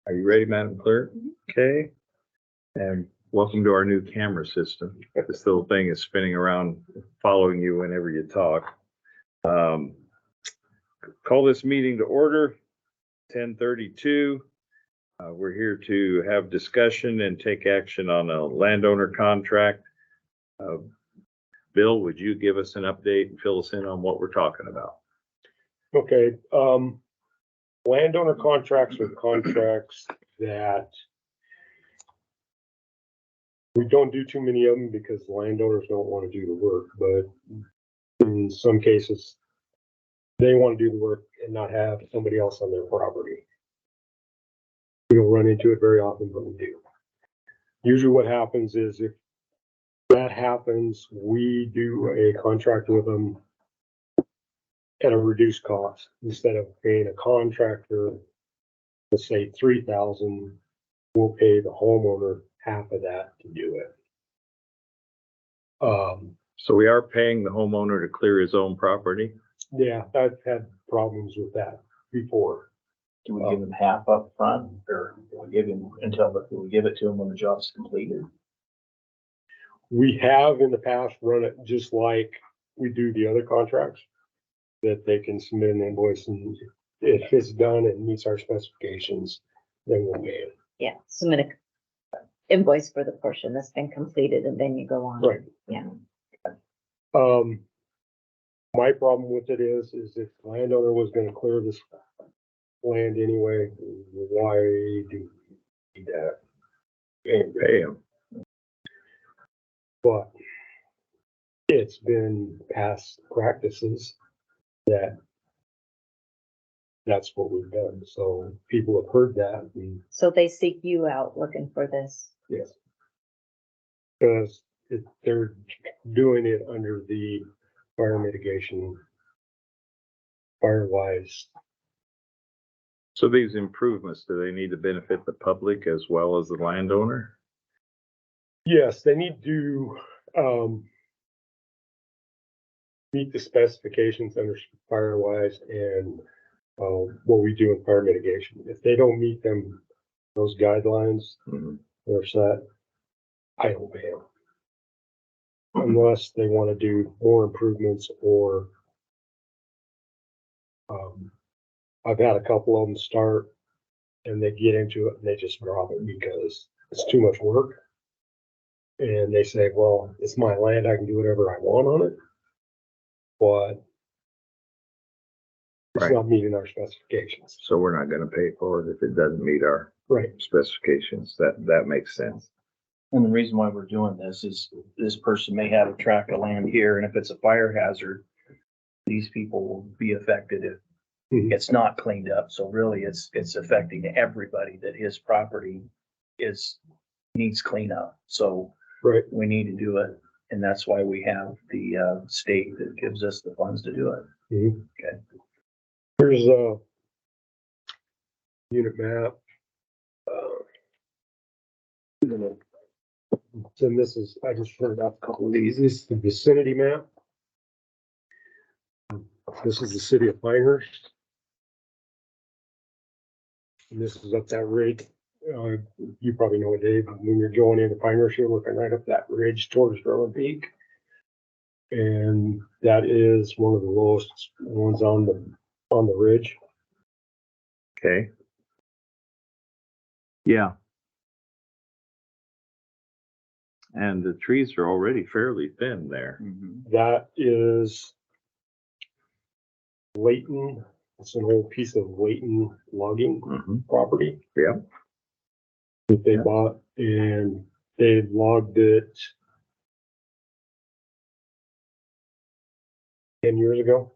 Are you ready, Madam Clerk? Okay. And welcome to our new camera system. This little thing is spinning around, following you whenever you talk. Call this meeting to order, 10:32. We're here to have discussion and take action on a landowner contract. Bill, would you give us an update and fill us in on what we're talking about? Okay, landowner contracts are contracts that we don't do too many of them because landowners don't want to do the work, but in some cases, they want to do the work and not have somebody else on their property. We don't run into it very often, but we do. Usually what happens is if that happens, we do a contract with them at a reduced cost. Instead of paying a contractor, let's say $3,000, we'll pay the homeowner half of that to do it. So we are paying the homeowner to clear his own property? Yeah, I've had problems with that before. Do we give him half up front, or do we give him do we give it to him when the job's completed? We have in the past run it just like we do the other contracts, that they can submit an invoice, and if it's done and meets our specifications, then we'll pay it. Yeah, submit a invoice for the portion that's been completed and then you go on. Right. Yeah. My problem with it is if the landowner was gonna clear this land anyway, why do we need that? Pay him. But it's been past practices that's what we've done. So people have heard that. And So they seek you out looking for this. yes, because they're doing it under the fire mitigation, Firewise. So these improvements, do they need to benefit the public as well as the landowner? Yes, they need to meet the specifications under Firewise and what we do in fire mitigation. If they don't meet them, those guidelines, they're set. I don't pay them unless they want to do more improvements or I've had a couple of them start and they get into it and they just drop it because it's too much work. And they say, well, it's my land, I can do whatever I want on it. But it's Right. not meeting our specifications. So we're not gonna pay for it if it doesn't meet our Right. specifications. That makes sense. And the reason why we're doing this is this person may have a tract of land here, and if it's a fire hazard, these people will be affected if Mhm. it's not cleaned up. So really, it's affecting everybody that his property needs cleanup. So Right. we need to do it, and that's why we have the state that gives us the funds to do it. Mhm. Okay. Here's a unit map. And this is, I just printed out a couple of these. This is the vicinity map. This is the city of Pinehurst. And this is up that ridge. You probably know it, Dave, when you're going into Pinehurst, you're looking right up that ridge towards Drummond Peak. And that is one of the lowest ones on the ridge. Okay. Yeah. And the trees are already fairly thin there. That is Layton. It's an old piece of Layton logging property Yeah. that they Yeah. bought, and they logged it 10 years ago.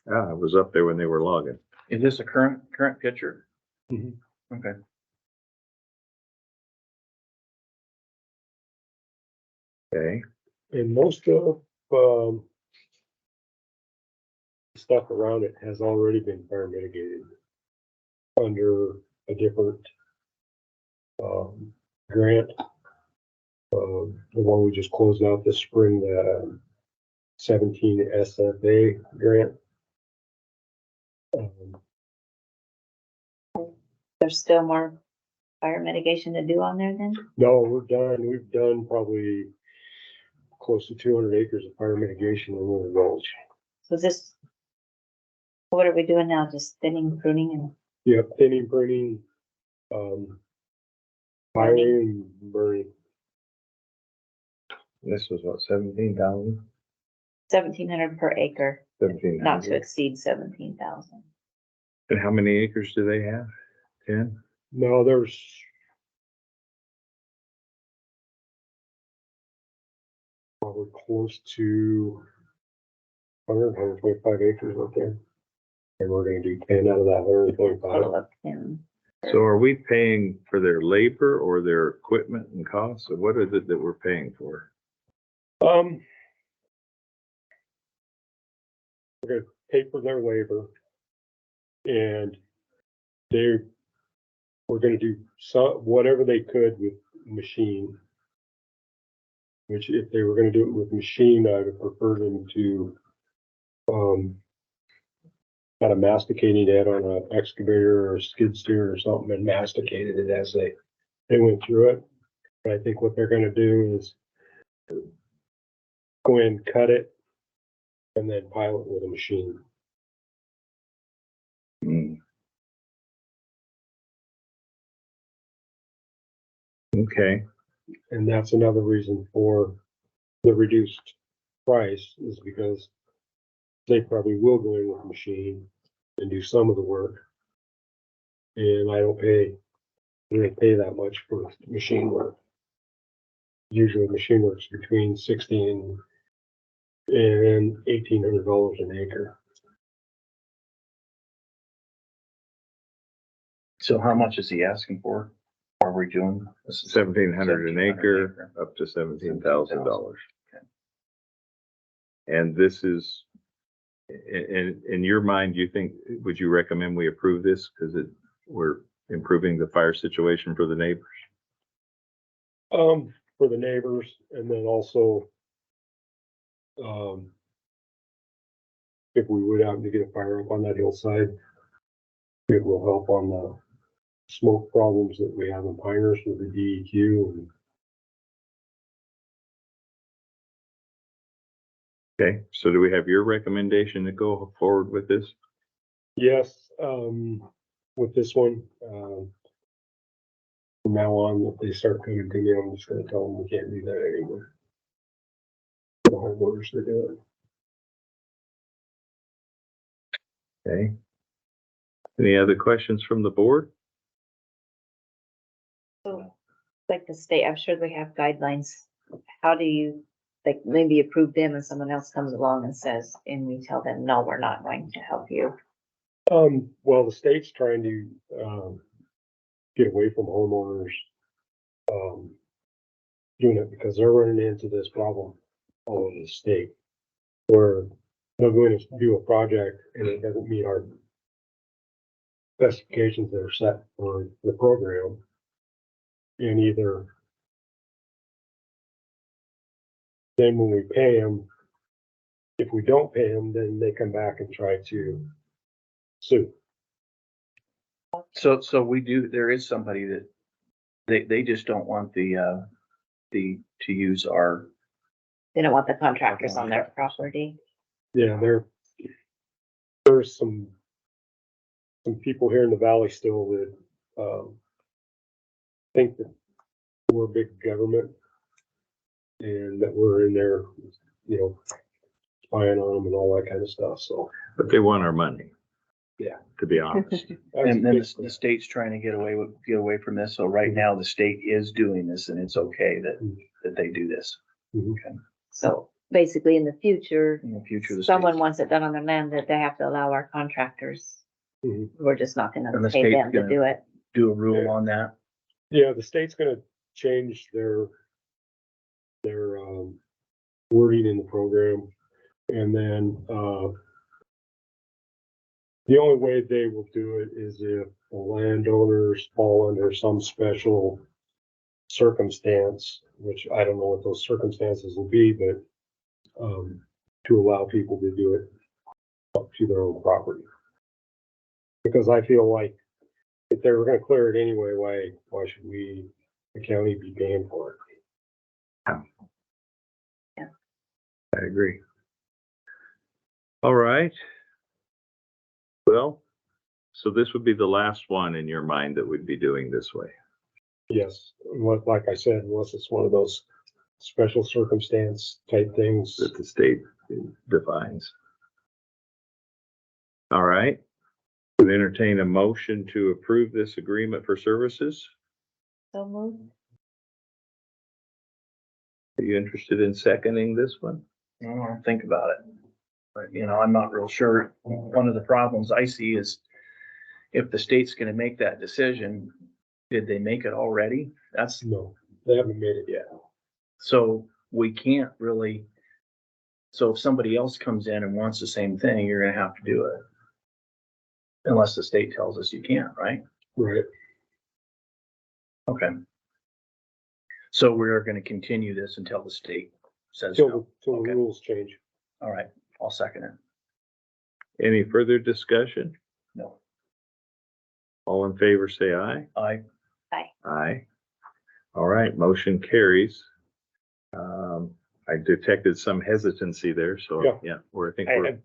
I was up there when they were logging. Is this a current picture? Mhm. Okay. Okay. And most of stuff around it has already been fire mitigated under a different grant. The one we just closed out this spring, the 17 SFA grant. There's still more fire mitigation to do on there then? No, we're done. We've done probably close to 200 acres of fire mitigation in Winter Gulch. So is this, what are we doing now? Just thinning, pruning and Yep, thinning, pruning, firing and burning. This was what, 17,000? 1,700 per acre, not to 1,700. exceed 17,000. And how many acres do they have? 10? No, there's probably close to 125 acres out there. And we're gonna do 10 out of that 125. Total of 10. So are we paying for their labor or their equipment and costs? Or what is it that we're paying for? We're gonna pay for their labor. And we're gonna do whatever they could with machine. Which if they were gonna do it with machine, I would prefer them to, kind of masticating it on an excavator or a skid steer or something and masticated it as they went through it. But I think what they're gonna do is go in, cut it, and then pile it with a machine. Hmm. Okay, And that's another reason for the reduced price is because they probably will go in with a machine and do some of the work. And I don't really pay that much for machine work. Usually machine work's between $1,600 and $1,800 an acre. So how much is he asking for? Are we doing? This is 1,700 an acre, up to $17,000. And this is, in your mind, you think, would you recommend we approve this? Because we're improving the fire situation for the neighbors? For the neighbors, and then also, if we would happen to get a fire up on that hillside, it will help on the smoke problems that we have in Pinehurst with the DEQ. And Okay, so do we have your recommendation to go forward with this? yes, with this one, from now on, if they start coming to me, I'm just gonna tell them we can't do that anymore. The homeowners to do it. Okay. Any other questions from the board? So, like the state, I'm sure they have guidelines. How do you, like, maybe approve them and someone else comes along and says, and we tell them, no, we're not going to help you. Well, the state's trying to, get away from homeowners, doing it because they're running into this problem all over the state. Where they'll go in and do a project and it doesn't meet our specifications that are set for the program. And either then when we pay them, if we don't pay them, then they come back and try to sue. So we do, there is somebody that they just don't want to use our, They don't want the contractors on their property. Yeah, there's some people here in the valley still that, think that we're big government and that we're in there, spying on them and all that kind of stuff, so. But they want our money. Yeah. To be honest. and then the state's trying to get away from this. So right now the state is doing this and it's okay that they do this. So basically in the future, In the future, the someone state's- wants it done on their land that they have to allow our contractors. Mhm. We're just not gonna And the pay state's them to gonna- do it. do a rule on that. Yeah, the state's gonna change their wording in the program. And then, the only way they will do it is if the landowners fall under some special circumstance, which I don't know what those circumstances will be, but, to allow people to do it up to their own property. Because I feel like if they were gonna clear it anyway, why should we, the county, be paying for it? I agree. All right. Well, so this would be the last one in your mind that we'd be doing this way. Yes, like I said, unless it's one of those special circumstance type things. That the state defines. All right. Would entertain a motion to approve this agreement for services. So moved. Are you interested in seconding this one? I'll think about it. But, you know, I'm not real sure. One of the problems I see is if the state's gonna make that decision, did they make it already? That's, No, they haven't made it yet. so we can't really. So if somebody else comes in and wants the same thing, you're gonna have to do it. Unless the state tells us you can't, right? Right. Okay. So we're gonna continue this until the state says Till, no. till Okay. the rules change. All right, I'll second it. Any further discussion? No, All in favor, say aye. Aye. All right, motion carries. I detected some hesitancy there, so, Yeah. yeah, I think we're,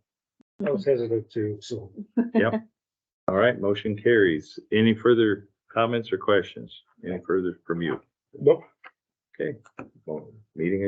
I was hesitant too, so. yep. All right, motion carries. Any further comments or questions? Any further from you? Nope. Okay, well, meeting